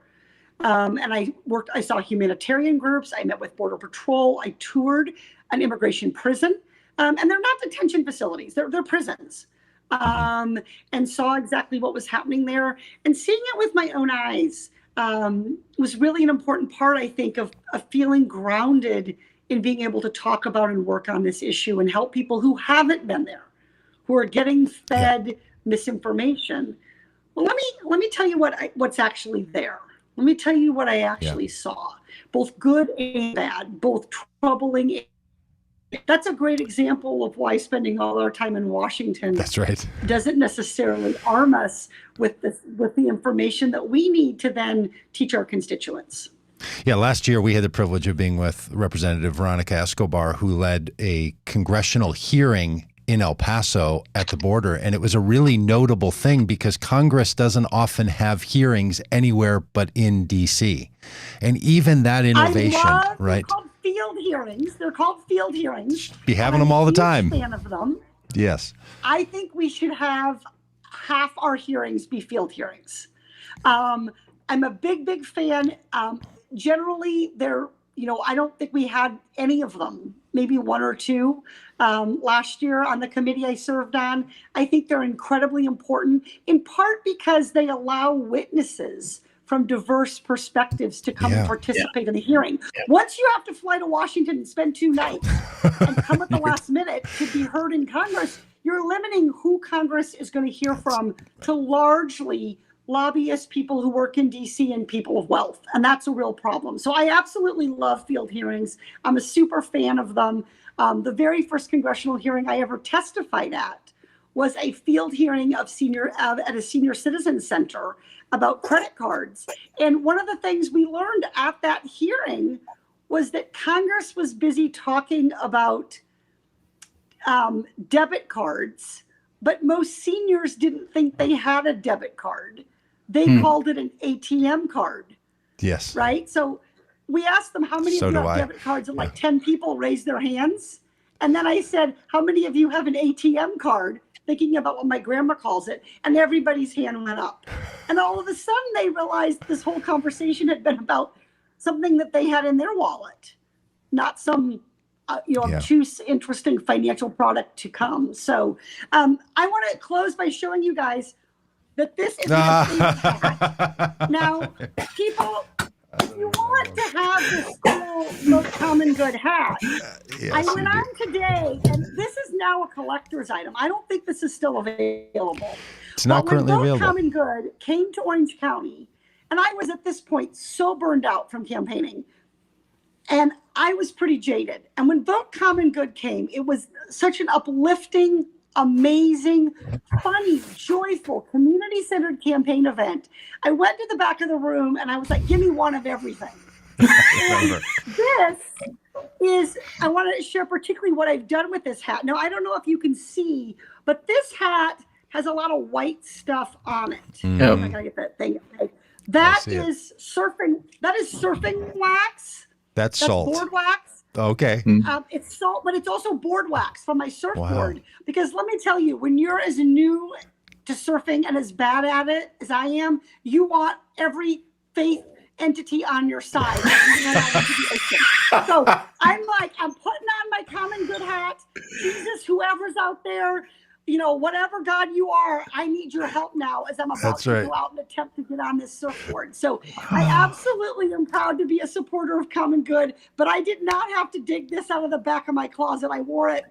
And I saw humanitarian groups, I met with Border Patrol, I toured an immigration prison, and they're not detention facilities, they're prisons, and saw exactly what was happening there. And seeing it with my own eyes was really an important part, I think, of feeling grounded in being able to talk about and work on this issue and help people who haven't been there, who are getting fed misinformation. Well, let me tell you what's actually there. Let me tell you what I actually saw, both good and bad, both troubling. That's a great example of why spending all our time in Washington doesn't necessarily arm us with the information that we need to then teach our constituents. Yeah, last year we had the privilege of being with Representative Veronica Escobar, who led a congressional hearing in El Paso at the border. And it was a really notable thing because Congress doesn't often have hearings anywhere but in D.C. And even that innovation, they're called field hearings. They're called field hearings. Be having them all the time. I'm a fan of them. Yes. I think we should have half our hearings be field hearings. I'm a big fan. Generally, I don't think we had any of them, maybe one or two last year on the committee I served on. I think they're incredibly important, in part because they allow witnesses from diverse perspectives to come and participate in the hearing. Once you have to fly to Washington and spend 2 nights and come at the last minute to be heard in Congress, you're limiting who Congress is going to hear from to largely lobbyists, people who work in DC, and people of wealth. And that's a real problem. So I absolutely love field hearings. I'm a super fan of them. The very first congressional hearing I ever testified at was a field hearing at a senior citizen center about credit cards. And one of the things we learned at that hearing was that Congress was busy talking about debit cards, but most seniors didn't think they had a debit card. They called it an ATM card. Yes. Right? So we asked them, how many of you have debit cards? And like 10 people raised their hands. And then I said, how many of you have an ATM card? Thinking about what my grandma calls it. And everybody's hand went up. And all of a sudden they realized this whole conversation had been about something that they had in their wallet, not some obtuse, interesting financial product to come. So I want to close by showing you guys that this is my favorite hat. Now, people, if you want to have this cool, most common good hat, I went on today, and this is now a collector's item. I don't think this is still available. It's not currently available. Vote Common Good came to Orange County, and I was at this point so burned out from campaigning, and I was pretty jaded. And when Vote Common Good came, it was such an uplifting amazing, funny, joyful, community-centered campaign event. I went to the back of the room and I was like, give me one of everything. And this is, I want to share particularly what I've done with this hat. Now, I don't know if you can see, but this hat has a lot of white stuff on it. I'm not gonna get that thing. Okay. That is surfing. That is surfing wax. That's salt. Board wax. Okay. It's salt, but it's also board wax from my surfboard. Wow. Because let me tell you, when you're as new to surfing and as bad at it as I am, you want every faith entity on your side. So I'm like, I'm putting on my common good hat. Jesus, whoever's out there, you know, whatever God you are, I need your help now as I'm about to go out and attempt to get on this surfboard. So I absolutely am proud to be a supporter of common good, but I did not have to dig this out of the back of my closet. I wore it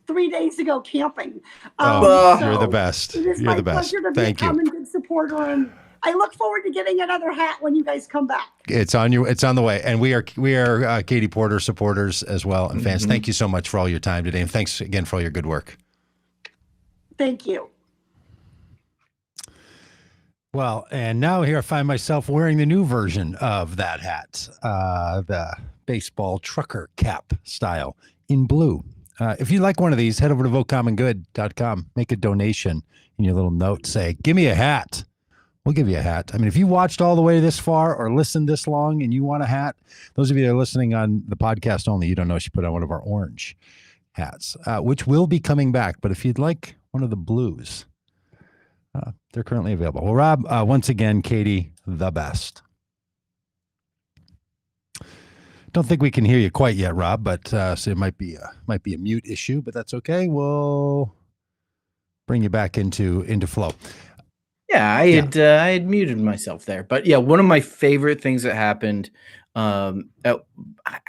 3 days ago camping. So you're the best. It is you're my the best. pleasure to Thank be a you. common good supporter, and I look forward to getting another hat when you guys come back. It's on you. It's on the way. And we are Katie Porter supporters as well and fans. Thank you so much for all your time today. And thanks again for all your good work. Thank you. Well, and now here I find myself wearing the new version of that hat, the baseball trucker cap style in blue. If you'd like one of these, head over to votecommongood.com, make a donation in your little note, say, give me a hat. We'll give you a hat. I mean, if you watched all the way this far or listened this long and you want a hat, those of you that are listening on the podcast only, you don't know she put on one of our orange hats, which will be coming back. But if you'd like one of the blues, they're currently available. Well, Rob, once again, Katie, the best. Don't think we can hear you quite yet, Rob, but so it might be a mute issue, but that's okay. We'll bring you back into flow. Yeah, I had muted myself there, but yeah, one of my favorite things that happened. I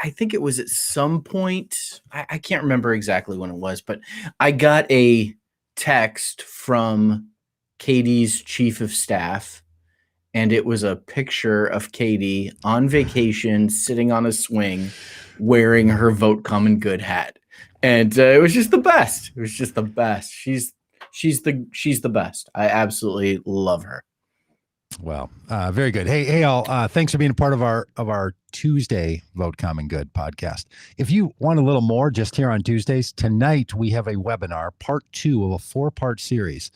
think it was at some point. I can't remember exactly when it was, but I got a text from Katie's chief of staff. And it was a picture of Katie on vacation, sitting on a swing, wearing her Vote Common Good hat. And it was just the best. It was just the best. She's the best. I absolutely love her. Well, very good. Hey, all. Thanks for being a part of our Tuesday Vote Common Good podcast. If you want a little more, just here on Tuesdays, tonight we have a webinar, part 2 of a 4-part series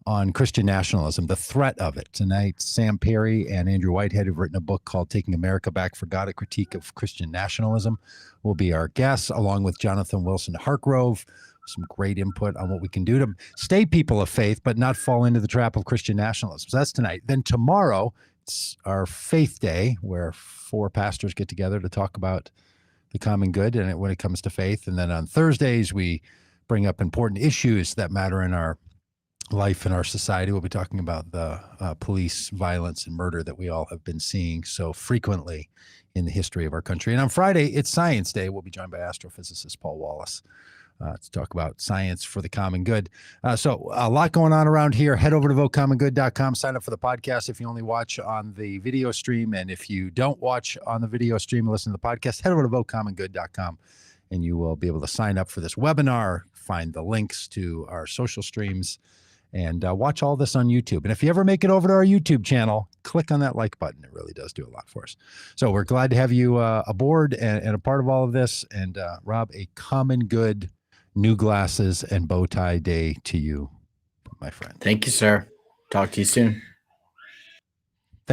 on Christian nationalism, the threat of it. Tonight, Sam Perry and Andrew Whitehead have written a book called Taking America Back for God, a critique of Christian nationalism, will be our guests, along with Jonathan Wilson Hartgrove. Some great input on what we can do to stay people of faith, but not fall into the trap of Christian nationalism. So that's tonight. Then tomorrow, it's our Faith Day, where 4 pastors get together to talk about the common good and when it comes to faith. And then on Thursdays, we bring up important issues that matter in our life in our society. We'll be talking about the police violence and murder that we all have been seeing so frequently in the history of our country. And on Friday, it's Science Day. We'll be joined by astrophysicist Paul Wallace to talk about science for the common good. So a lot going on around here. Head over to votecommongood.com. Sign up for the podcast if you only watch on the video stream. And if you don't watch on the video stream and listen to the podcast, head over to votecommongood.com and you will be able to sign up for this webinar, find the links to our social streams, and watch all this on YouTube. And if you ever make it over to our YouTube channel, click on that like button. It really does do a lot for us. So we're glad to have you aboard and a part of all of this. And Rob, a common good, new glasses and bow tie day to you, my friend. Thank you, sir. Talk to you soon.